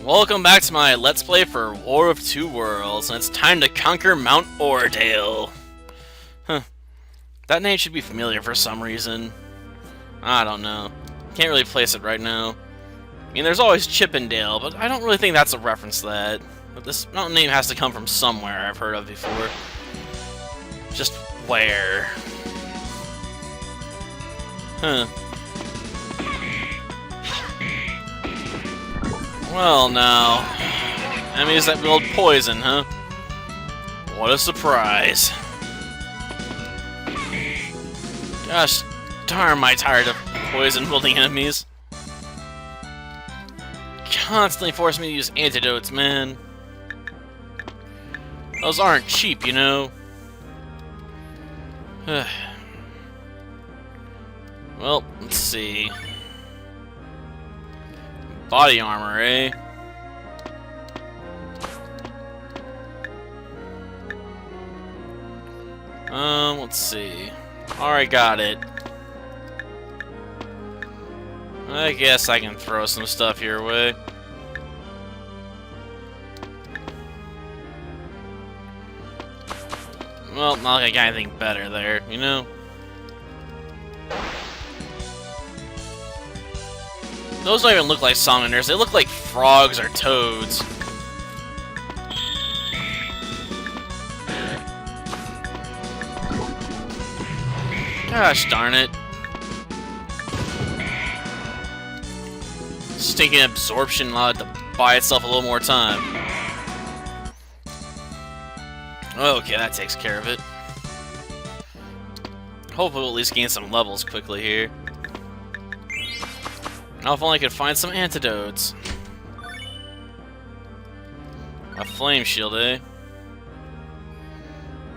Welcome back to my Let's Play for War of Two Worlds, and it's time to conquer Mount Ordale. Huh. That name should be familiar for some reason. I don't know. Can't really place it right now. I mean, there's always Chippendale, but I don't really think that's a reference to that. But this mountain name has to come from somewhere I've heard of before. Just where? Huh. Well, now, enemies that build poison, huh? What a surprise. Gosh darn, am I tired of poison-wielding enemies. Constantly force me to use antidotes, man. Those aren't cheap, you know. Well, let's see. Body armor, eh? Let's see. Alright, got it. I guess I can throw some stuff your way. Well, not like I got anything better there, you know? Those don't even look like salamanders, they look like frogs or toads. Gosh darn it. Stinking absorption allowed to buy itself a little more time. Okay, that takes care of it. Hopefully we'll at least gain some levels quickly here. Now if only I could find some antidotes. A flame shield, eh?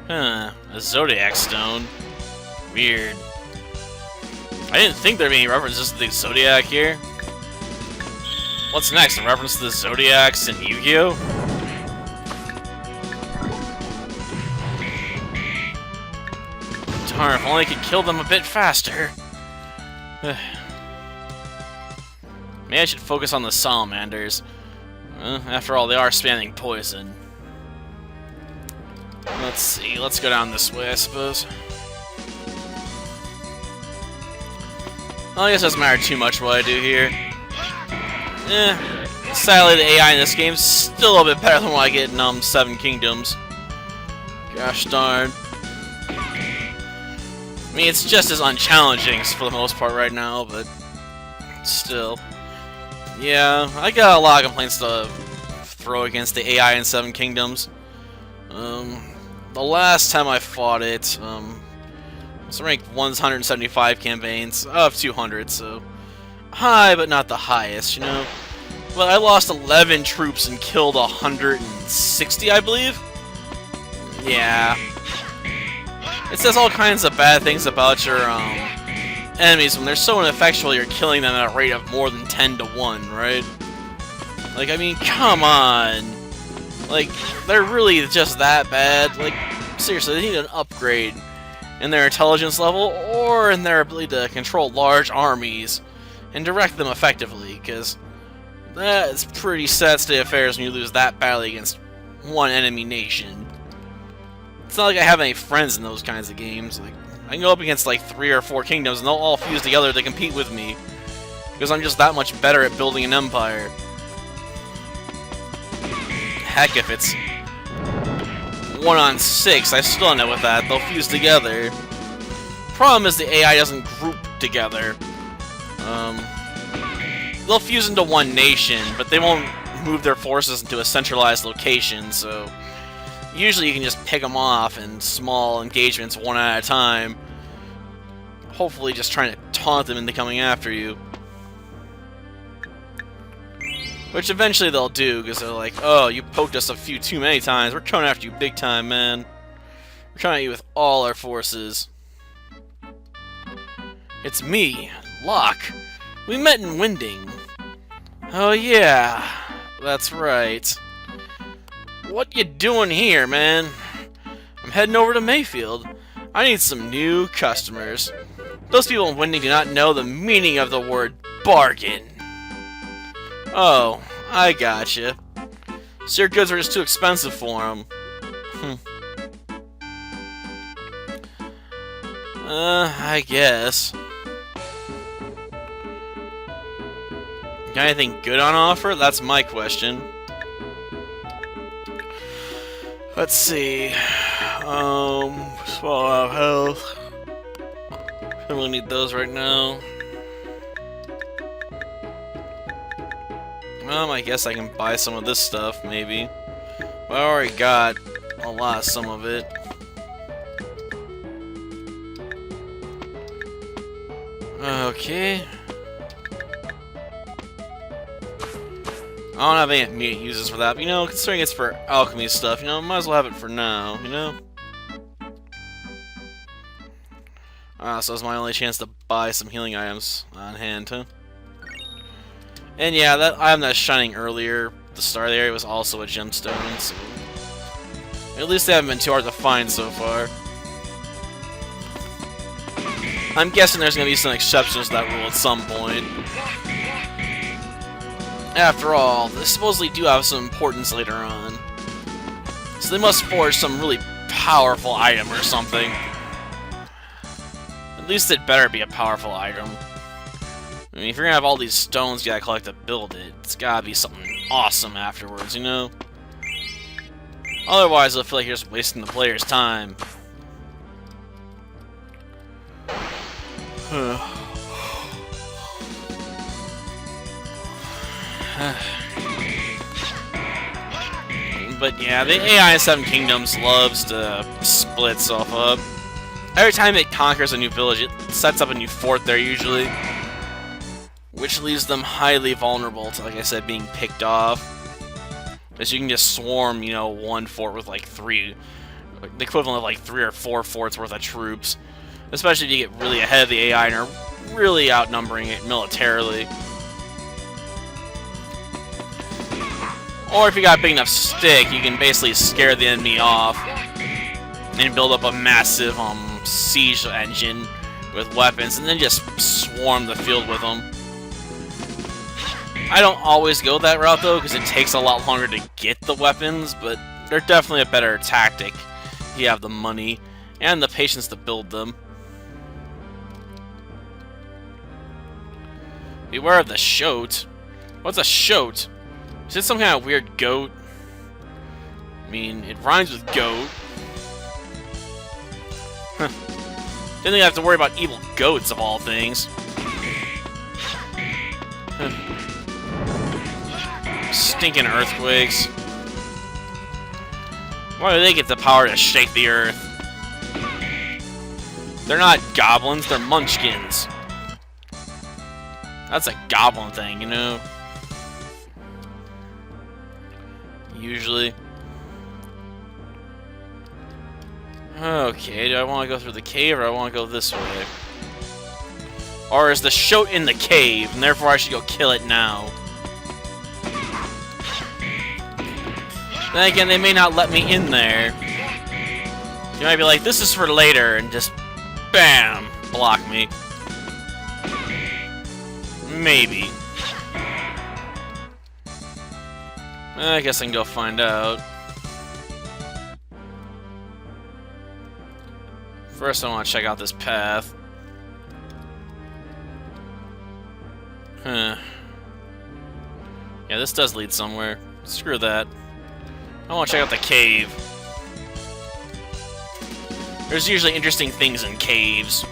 Huh, a zodiac stone. Weird. I didn't think there'd be any references to the zodiac here. What's next? A reference to the zodiacs in Yu-Gi-Oh? Darn, if only I could kill them a bit faster. Maybe I should focus on the salamanders. After all, they are spamming poison. Let's see, let's go down this way, I suppose. Well, I guess it doesn't matter too much what I do here. Sadly, the AI in this game is still a little bit better than what I get in Seven Kingdoms. Gosh darn. I mean, it's just as unchallenging for the most part right now, but still. Yeah, I got a lot of complaints to throw against the AI in Seven Kingdoms. The last time I fought it, it's ranked 175 campaigns of 200, so high, but not the highest, you know. But I lost 11 troops and killed 160, I believe. Yeah. It says all kinds of bad things about your enemies when they're so ineffectual. You're killing them at a rate of more than 10 to 1, right? Like, I mean, come on. Like, they're really just that bad. Like, seriously, they need an upgrade in their intelligence level or in their ability to control large armies and direct them effectively, because that's pretty sad state of affairs when you lose that badly against one enemy nation. It's not like I have any friends in those kinds of games. Like, I can go up against like 3 or 4 kingdoms and they'll all fuse together to compete with me, because I'm just that much better at building an empire. Heck, if it's 1 on 6, I still end up with that. They'll fuse together. Problem is the AI doesn't group together. They'll fuse into one nation, but they won't move their forces into a centralized location, so usually you can just pick them off in small engagements one at a time, hopefully just trying to taunt them into coming after you. Which eventually they'll do, because they're like, oh, you poked us a few too many times, we're coming after you big time, man. We're coming at you with all our forces. It's me, Locke. We met in Winding. Oh yeah, that's right. What you doing here, man? I'm heading over to Mayfield. I need some new customers. Those people in Winding do not know the meaning of the word bargain. Oh, I gotcha. So your goods are just too expensive for them. I guess. Got anything good on offer? That's my question. Let's see. Swallow out health. Don't really need those right now. I guess I can buy some of this stuff, maybe. Well, I already got a lot of some of it. Okay. I don't have any immediate uses for that, but, you know, considering it's for alchemy stuff, you know, might as well have it for now, you know? So it's my only chance to buy some healing items on hand, huh? And yeah, that item that's shining earlier, the star there, was also a gemstone, so... At least they haven't been too hard to find so far. I'm guessing there's gonna be some exceptions to that rule at some point. After all, they supposedly do have some importance later on. So they must forge some really powerful item or something. At least it better be a powerful item. I mean, if you're gonna have all these stones you gotta collect to build it, it's gotta be something awesome afterwards, you know? Otherwise, I feel like you're just wasting the player's time. But yeah, the AI in Seven Kingdoms loves to split stuff up. Every time it conquers a new village, it sets up a new fort there usually, which leaves them highly vulnerable to, like I said, being picked off. Because you can just swarm, you know, one fort with like the equivalent of like 3 or 4 forts worth of troops. Especially if you get really ahead of the AI and are really outnumbering it militarily. Or if you got a big enough stick, you can basically scare the enemy off and build up a massive siege engine with weapons, and then just swarm the field with them. I don't always go that route though, because it takes a lot longer to get the weapons, but they're definitely a better tactic if you have the money and the patience to build them. Beware of the shoat. What's a shoat? Is it some kind of weird goat? I mean, it rhymes with goat. Huh. Didn't think I have to worry about evil goats of all things. Huh. Stinking earthquakes. Why do they get the power to shake the earth? They're not goblins, they're munchkins. That's a goblin thing, you know? Usually. Okay, do I want to go through the cave or do I want to go this way? Or is the shoat in the cave, and therefore I should go kill it now? Then again, they may not let me in there. You might be like, this is for later, and just BAM! Block me. Maybe. I guess I can go find out. First, I want to check out this path. Huh. Yeah, this does lead somewhere. Screw that. I want to check out the cave. There's usually interesting things in caves.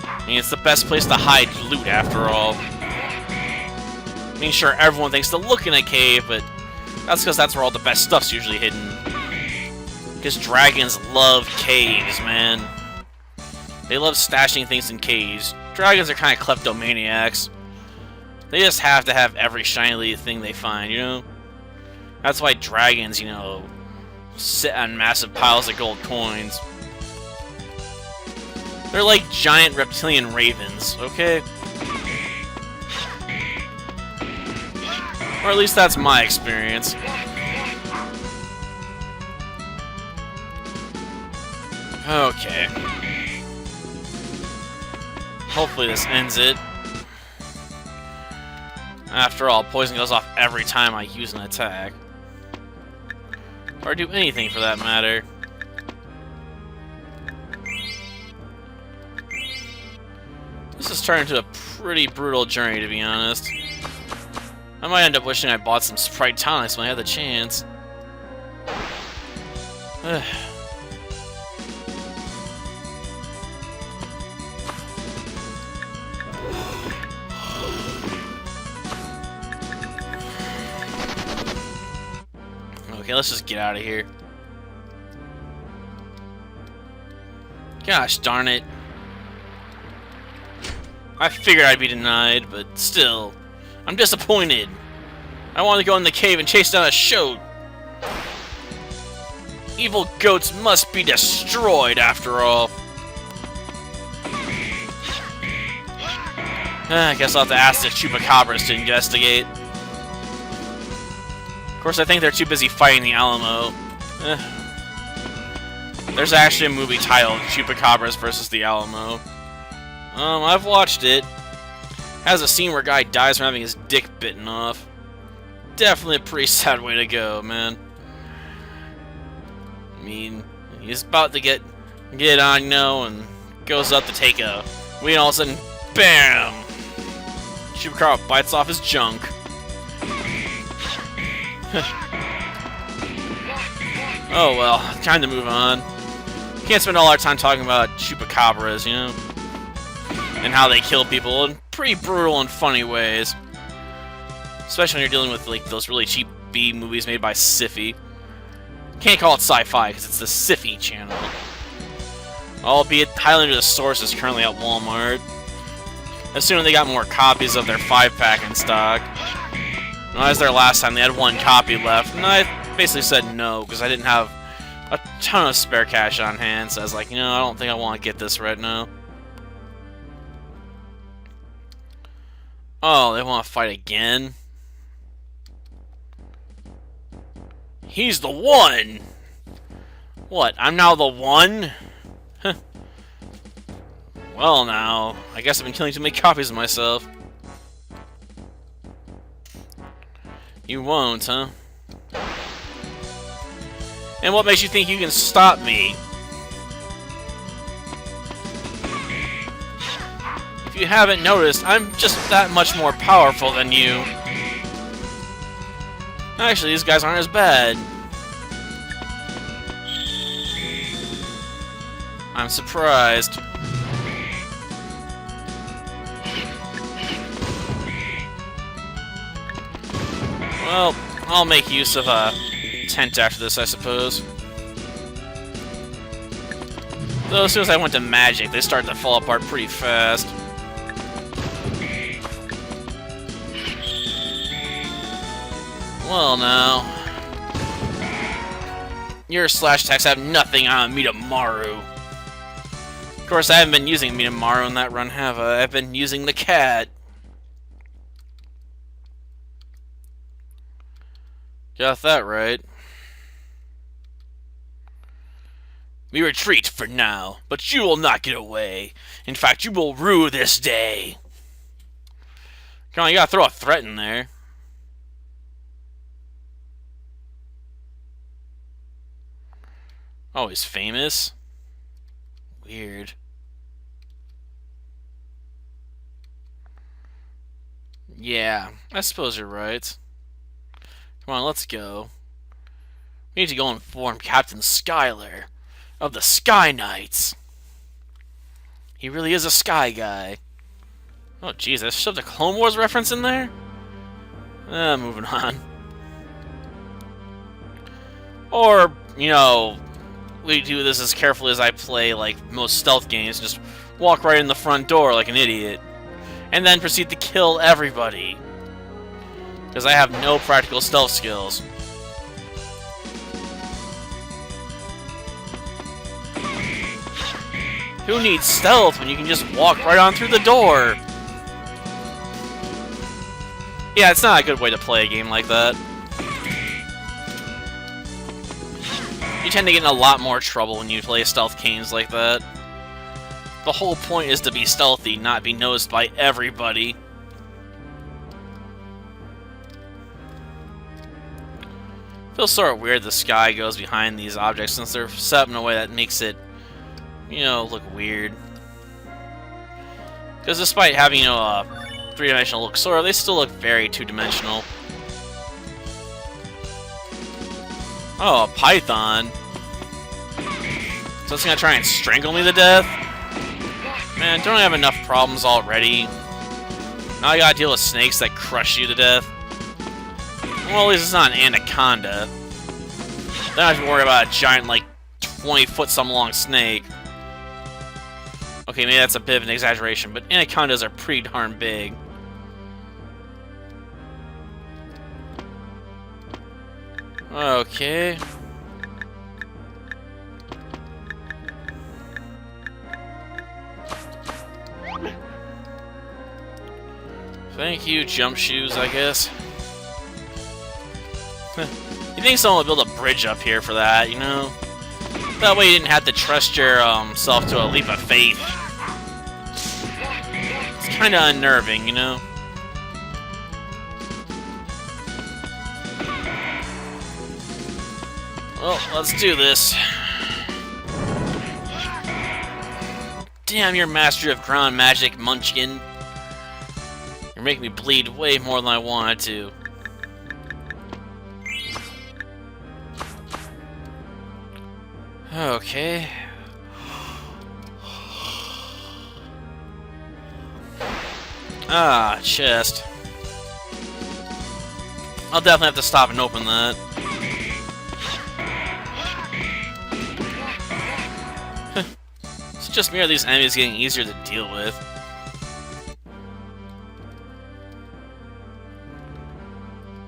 I mean, it's the best place to hide loot, after all. I mean, sure, everyone thinks to look in a cave, but that's because that's where all the best stuff's usually hidden. Because dragons love caves, man. They love stashing things in caves. Dragons are kind of kleptomaniacs. They just have to have every shiny thing they find, you know? That's why dragons, you know, sit on massive piles of gold coins. They're like giant reptilian ravens, okay? Or at least that's my experience. Okay. Hopefully this ends it. After all, poison goes off every time I use an attack. Or do anything for that matter. This is turning into a pretty brutal journey, to be honest. I might end up wishing I bought some Sprite tonics when I had the chance. Okay, let's just get out of here. Gosh darn it. I figured I'd be denied, but still, I'm disappointed. I want to go in the cave and chase down a shoat. Evil goats must be destroyed, after all. I guess I'll have to ask the chupacabras to investigate. Of course, I think they're too busy fighting the Alamo. There's actually a movie titled Chupacabras vs. the Alamo. I've watched it. Has a scene where a guy dies from having his dick bitten off. Definitely a pretty sad way to go, man. I mean, he's about to get on, you know, and goes up to take a wee, and all of a sudden, BAM! Chupacabra bites off his junk. Oh well, time to move on. Can't spend all our time talking about chupacabras, you know? And how they kill people in pretty brutal and funny ways. Especially when you're dealing with like those really cheap B movies made by Syfy. Can't call it sci-fi because it's the Syfy channel. Albeit Highlander of the Source is currently at Walmart. Assuming they got more copies of their 5-pack in stock. When I was there last time, they had one copy left, and I basically said no because I didn't have a ton of spare cash on hand. So I was like, you know, I don't think I want to get this right now. Oh, they want to fight again? He's the one! What, I'm now the one? Huh. Well now, I guess I've been killing too many copies of myself. You won't, huh? And what makes you think you can stop me? If you haven't noticed, I'm just that much more powerful than you. Actually, these guys aren't as bad. I'm surprised. Well, I'll make use of a tent after this, I suppose. Though as soon as I went to magic, they started to fall apart pretty fast. Well, now. Your slash attacks have nothing on Mitamaru. Of course, I haven't been using Mitamaru in that run, have I? I've been using the cat. Got that right. We retreat for now, but you will not get away. In fact, you will rue this day. Come on, you gotta throw a threat in there. Oh, he's famous? Weird. Yeah, I suppose you're right. Come on, let's go. We need to go inform Captain Skylar of the Sky Knights. He really is a sky guy. Oh, jeez, I shoved a Clone Wars reference in there? Moving on. Or, you know, we do this as carefully as I play, like, most stealth games. Just walk right in the front door like an idiot. And then proceed to kill everybody. Because I have no practical stealth skills. Who needs stealth when you can just walk right on through the door? Yeah, it's not a good way to play a game like that. You tend to get in a lot more trouble when you play stealth games like that. The whole point is to be stealthy, not be noticed by everybody. Feels sort of weird the sky goes behind these objects since they're set up in a way that makes it, you know, look weird. Because despite having, you know, a three-dimensional look sort of, they still look very two-dimensional. Oh, a python. So it's gonna try and strangle me to death? Man, don't I have enough problems already? Now I gotta deal with snakes that crush you to death. Well, at least it's not an anaconda. Then I have to worry about a giant, like, 20-foot-some long snake. Okay, maybe that's a bit of an exaggeration, but anacondas are pretty darn big. Okay. Thank you, jump shoes, I guess. You think someone would build a bridge up here for that, you know? That way you didn't have to trust your self to a leap of faith. It's kind of unnerving, you know? Well, let's do this. Damn your mastery of ground magic, Munchkin. You're making me bleed way more than I wanted to. Okay. Ah, chest. I'll definitely have to stop and open that. It's just me or these enemies getting easier to deal with.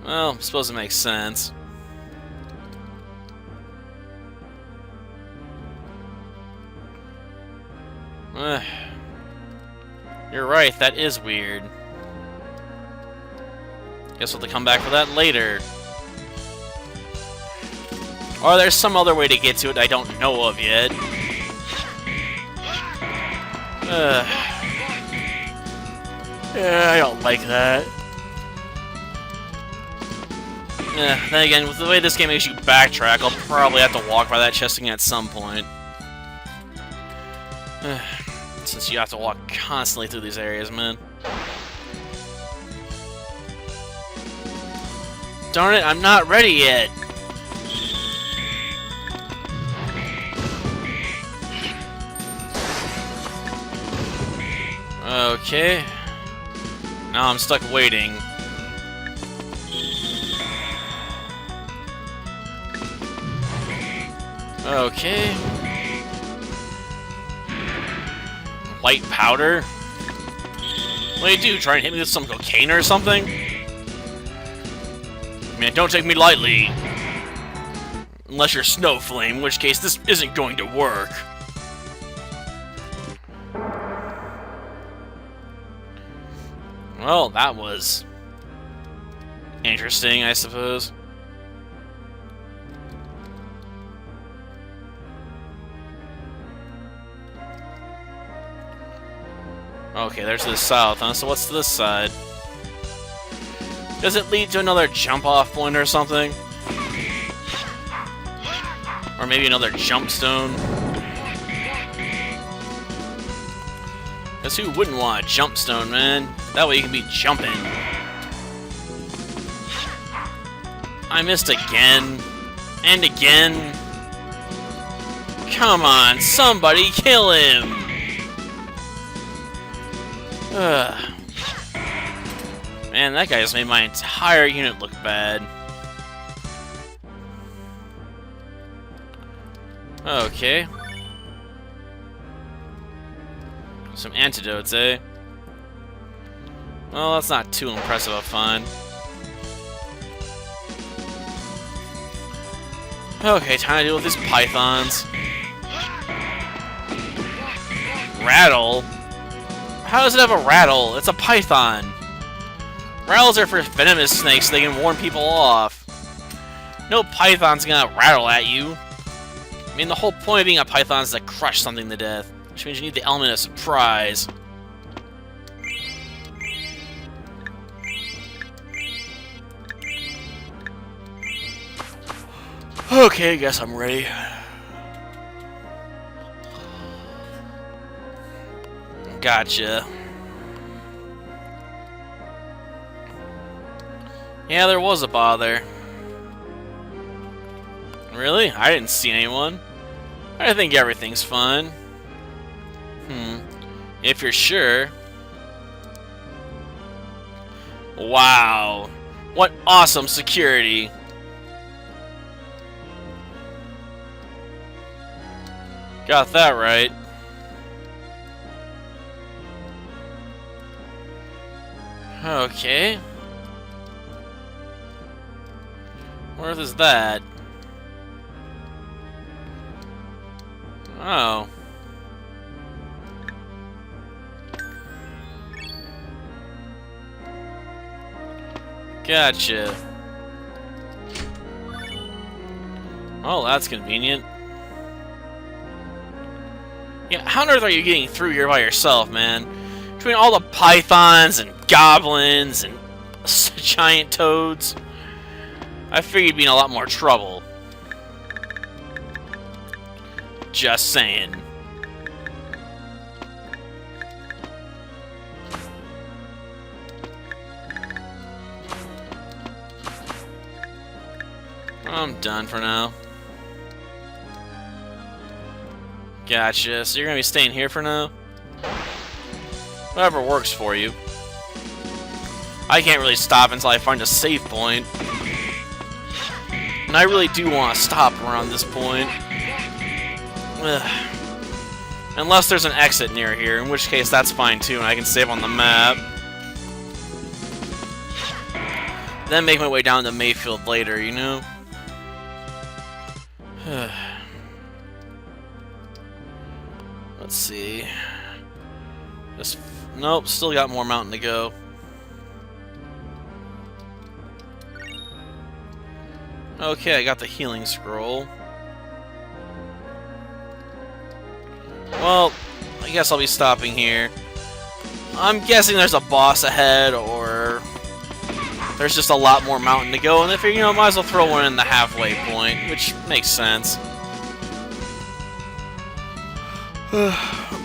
Well, I suppose it makes sense. You're right, that is weird. Guess we'll have to come back for that later. Or there's some other way to get to it I don't know of yet. Yeah, I don't like that. Then again, with the way this game makes you backtrack, I'll probably have to walk by that chest again at some point. Since you have to walk constantly through these areas, man. Darn it, I'm not ready yet! Okay. Now I'm stuck waiting. Okay. White powder? What do you do? Try and hit me with some cocaine or something? Man, don't take me lightly. Unless you're Snow Flame, in which case this isn't going to work. Well, that was interesting, I suppose. Okay, there's the south, huh? So what's this side? Does it lead to another jump-off point or something? Or maybe another jump stone? Because who wouldn't want a jump stone, man? That way you can be jumping. I missed again. And again. Come on, somebody kill him! Ugh. Man, that guy just made my entire unit look bad. Okay. Some antidotes, eh? Well, that's not too impressive a find. Okay, time to deal with these pythons. Rattle? How does it have a rattle? It's a python. Rattles are for venomous snakes so they can warn people off. No python's gonna rattle at you. I mean, the whole point of being a python is to crush something to death, which means you need the element of surprise. Okay, I guess I'm ready. Gotcha. Yeah, there was a bother. Really? I didn't see anyone. I think everything's fine. If you're sure. Wow. What awesome security. Got that right. Okay. Where is that? Oh. Gotcha. Oh, that's convenient. Yeah, how on earth are you getting through here by yourself, man? Between all the pythons and goblins and giant toads, I figured you'd be in a lot more trouble. Just saying. I'm done for now. Gotcha. So you're gonna be staying here for now? Whatever works for you. I can't really stop until I find a save point. And I really do want to stop around this point. Ugh. Unless there's an exit near here, in which case that's fine too, and I can save on the map. Then make my way down to Mayfield later, you know? Let's see. Nope, still got more mountain to go. Okay, I got the healing scroll. Well, I guess I'll be stopping here. I'm guessing there's a boss ahead, or there's just a lot more mountain to go, and if you know, might as well throw one in the halfway point, which makes sense.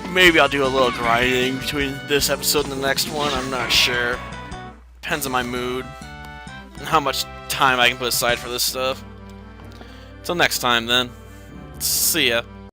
Maybe I'll do a little grinding between this episode and the next one, I'm not sure. Depends on my mood and how much time I can put aside for this stuff. Till next time then. See ya.